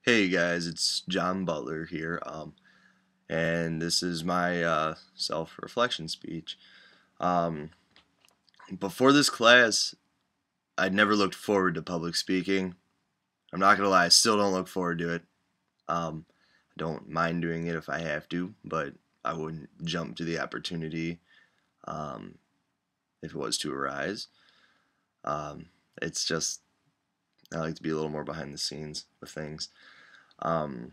Hey guys, it's John Butler here, and this is my self-reflection speech. Um, Before this class, I'd never looked forward to public speaking. I'm not gonna lie, I still don't look forward to it. I don't mind doing it if I have to, but I wouldn't jump to the opportunity um, if it was to arise. Um, it's just I like to be a little more behind the scenes with things. Um,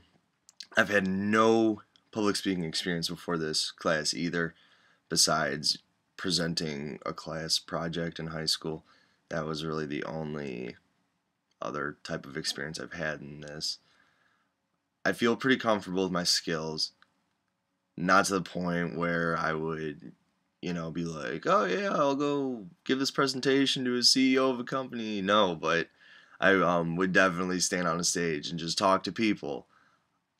I've had no public speaking experience before this class either, besides presenting a class project in high school. That was really the only other type of experience I've had in this. I feel pretty comfortable with my skills, not to the point where I would, be like, oh yeah, I'll go give this presentation to a CEO of a company. No, but I would definitely stand on a stage and just talk to people.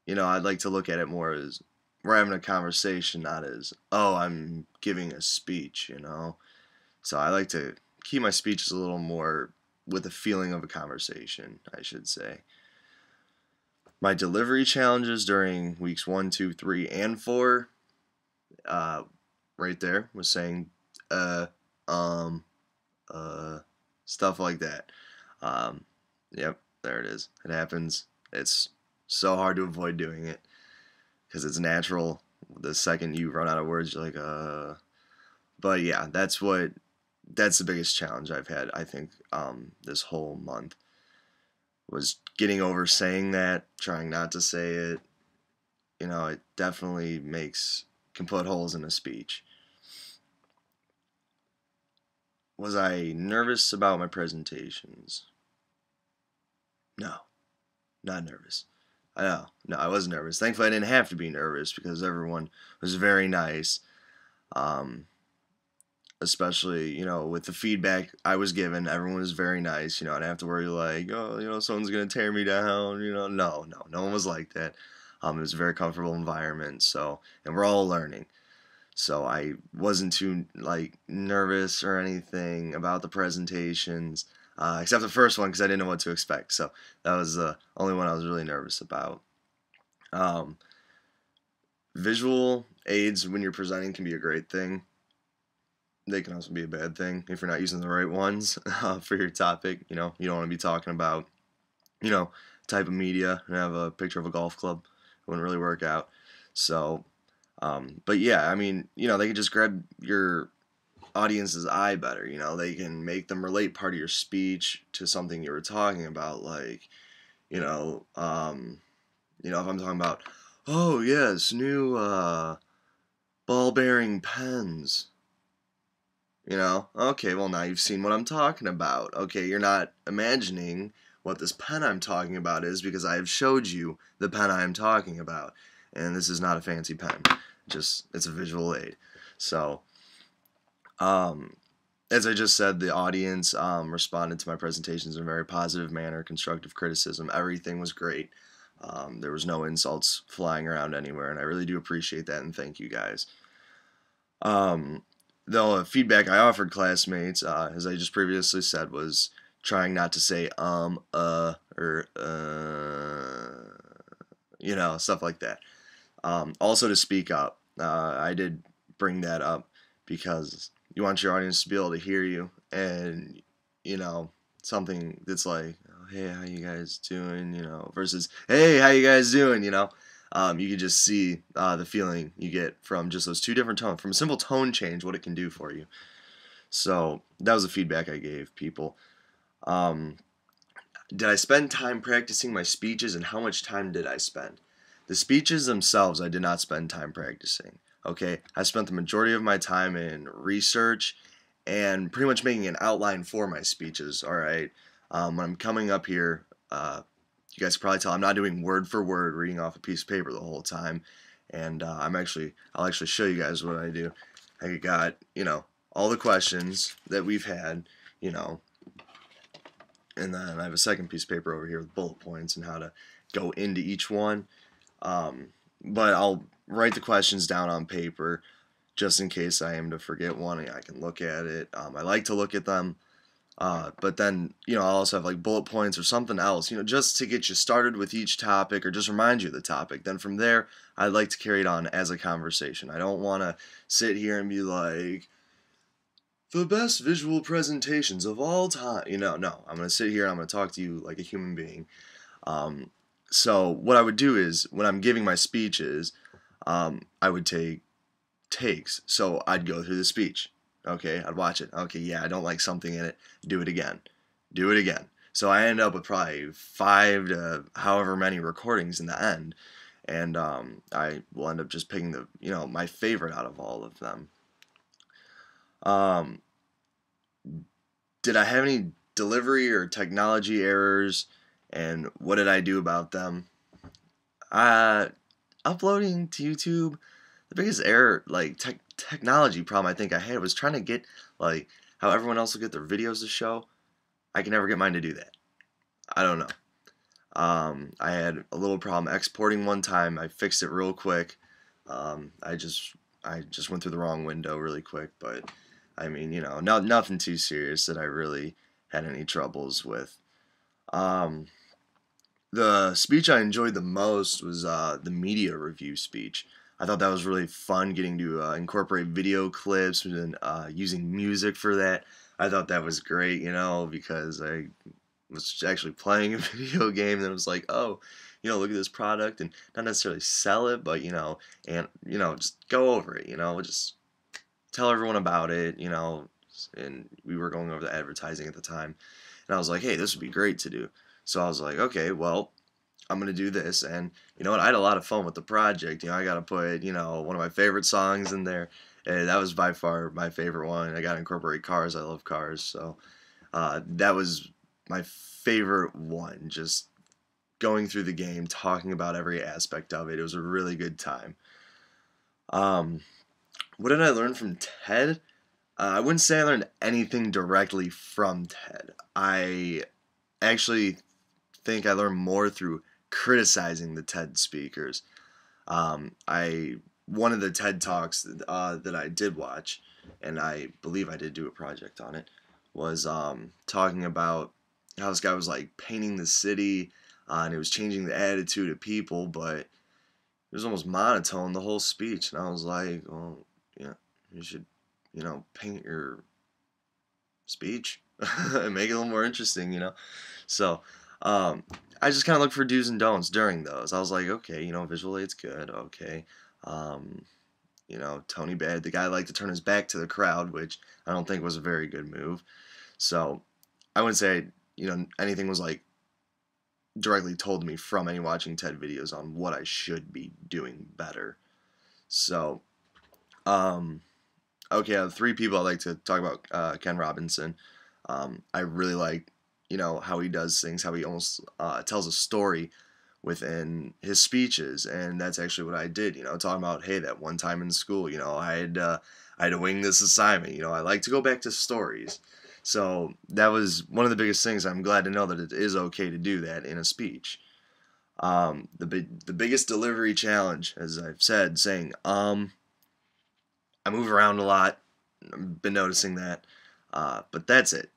I'd like to look at it more as we're having a conversation, not as, oh, I'm giving a speech. So I like to keep my speeches a little more with the feeling of a conversation, I should say. My delivery challenges during weeks 1, 2, 3, and 4, uh, right there, was saying, uh, um, uh, stuff like that. Um, yep, there it is. It happens. It's so hard to avoid doing it because it's natural. The second you run out of words, you're like. But yeah, that's the biggest challenge I've had, I think, this whole month was getting over saying that, trying not to say it. It definitely can put holes in a speech. Was I nervous about my presentations? No, not nervous. I know, no, I was nervous. Thankfully, I didn't have to be nervous because everyone was very nice. Um, Especially, with the feedback I was given, everyone was very nice. I didn't have to worry like, oh, someone's gonna tear me down. No one was like that. It was a very comfortable environment. So, and we're all learning. So I wasn't too like nervous or anything about the presentations, except the first one because I didn't know what to expect. So that was the only one I was really nervous about. Um, Visual aids when you're presenting can be a great thing. They can also be a bad thing if you're not using the right ones for your topic. You don't want to be talking about, you know, type of media and have a picture of a golf club. It wouldn't really work out. So, but yeah, I mean, they can just grab your audience's eye better. They can make them relate part of your speech to something you were talking about. Like, if I'm talking about, oh yes, new ball bearing pens. Okay, well, now you've seen what I'm talking about. Okay, you're not imagining what this pen I'm talking about is because I have showed you the pen I am talking about. And this is not a fancy pen, it's a visual aid. So, as I just said, the audience responded to my presentations in a very positive manner, constructive criticism. Everything was great. There was no insults flying around anywhere, and I really do appreciate that, and thank you guys. The feedback I offered classmates, as I just previously said, was trying not to say or stuff like that. Also to speak up. I did bring that up because you want your audience to be able to hear you, and something that's like, oh, hey, how you guys doing? Versus, hey, how you guys doing? You can just see the feeling you get from just those two different tones, from a simple tone change, what it can do for you. So that was the feedback I gave people. Did I spend time practicing my speeches, and how much time did I spend? The speeches themselves, I did not spend time practicing. Okay, I spent the majority of my time in research and pretty much making an outline for my speeches. All right, when I'm coming up here, you guys can probably tell I'm not doing word for word reading off a piece of paper the whole time, and I'll actually show you guys what I do. I got all the questions that we've had, and then I have a second piece of paper over here with bullet points and how to go into each one. But I'll write the questions down on paper just in case I am to forget one. I can look at it. I like to look at them. But then, I'll also have like bullet points or something else, just to get you started with each topic or just remind you of the topic. Then from there, I'd like to carry it on as a conversation. I don't want to sit here and be like, the best visual presentations of all time. No. I'm going to sit here and I'm going to talk to you like a human being. So what I would do is, when I'm giving my speeches, I would take takes. So I'd go through the speech. Okay, I'd watch it. Okay, yeah, I don't like something in it. Do it again. Do it again. So I end up with probably 5 to however many recordings in the end, and I will end up just picking my favorite out of all of them. Did I have any delivery or technology errors, and what did I do about them? Uploading to YouTube, the biggest error, like technology problem I think I had was trying to get like how everyone else will get their videos to show. I can never get mine to do that. I don't know. I had a little problem exporting one time. I fixed it real quick. I just went through the wrong window really quick, but I mean, nothing too serious that I really had any troubles with. The speech I enjoyed the most was the media review speech. I thought that was really fun, getting to incorporate video clips and using music for that. I thought that was great, because I was actually playing a video game and it was like, oh, look at this product, and not necessarily sell it, but and just go over it, just tell everyone about it, and we were going over the advertising at the time, and I was like, hey, this would be great to do. So I was like, okay, well, I'm going to do this. And you know what? I had a lot of fun with the project. I got to put, one of my favorite songs in there. And that was by far my favorite one. I got to incorporate cars. I love cars. So that was my favorite one. Just going through the game, talking about every aspect of it. It was a really good time. What did I learn from TED? I wouldn't say I learned anything directly from TED. I actually think I learned more through criticizing the TED speakers. One of the TED Talks that I did watch, and I believe I did do a project on it, was talking about how this guy was like painting the city, and it was changing the attitude of people, but it was almost monotone the whole speech, and I was like, well, yeah, you should, paint your speech and make it a little more interesting, So, I just kind of looked for do's and don'ts during those. I was like, okay, visually it's good, okay. Tony Bad, the guy liked to turn his back to the crowd, which I don't think was a very good move. So, I wouldn't say, anything was like directly told to me from any watching TED videos on what I should be doing better. So, okay, I have 3 people I'd like to talk about. Ken Robinson. I really like, how he does things, how he almost tells a story within his speeches, and that's actually what I did. Talking about, hey, that one time in school, I had to wing this assignment. I like to go back to stories. So that was one of the biggest things. I'm glad to know that it is okay to do that in a speech. The biggest delivery challenge, as I've said, saying I move around a lot. I've been noticing that, but that's it.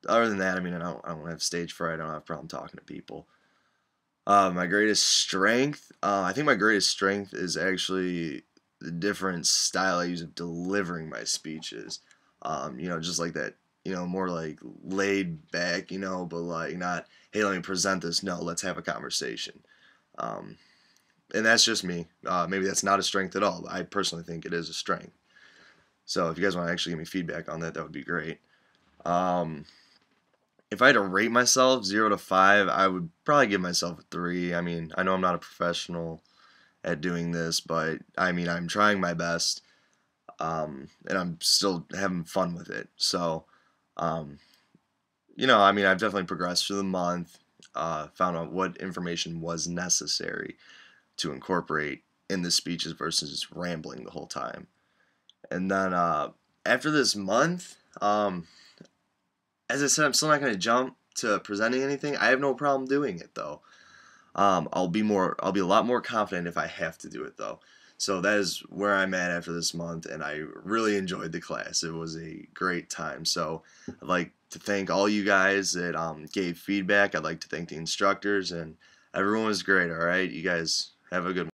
Other than that, I mean, I don't have stage fright. I don't have a problem talking to people. My greatest strength, I think my greatest strength is actually the different style I use of delivering my speeches. Just like that, more like laid back, but like not, hey, let me present this. No, let's have a conversation. And that's just me. Maybe that's not a strength at all, but I personally think it is a strength. So if you guys want to actually give me feedback on that, that would be great. If I had to rate myself 0 to 5, I would probably give myself a 3. I mean, I know I'm not a professional at doing this, but I mean, I'm trying my best, and I'm still having fun with it. So, I mean, I've definitely progressed through the month, found out what information was necessary to incorporate in the speeches versus just rambling the whole time. And then after this month, as I said, I'm still not going to jump to presenting anything. I have no problem doing it though. I'll be a lot more confident if I have to do it though. So that is where I'm at after this month, and I really enjoyed the class. It was a great time. So I'd like to thank all you guys that gave feedback. I'd like to thank the instructors, and everyone was great. All right, you guys have a good one.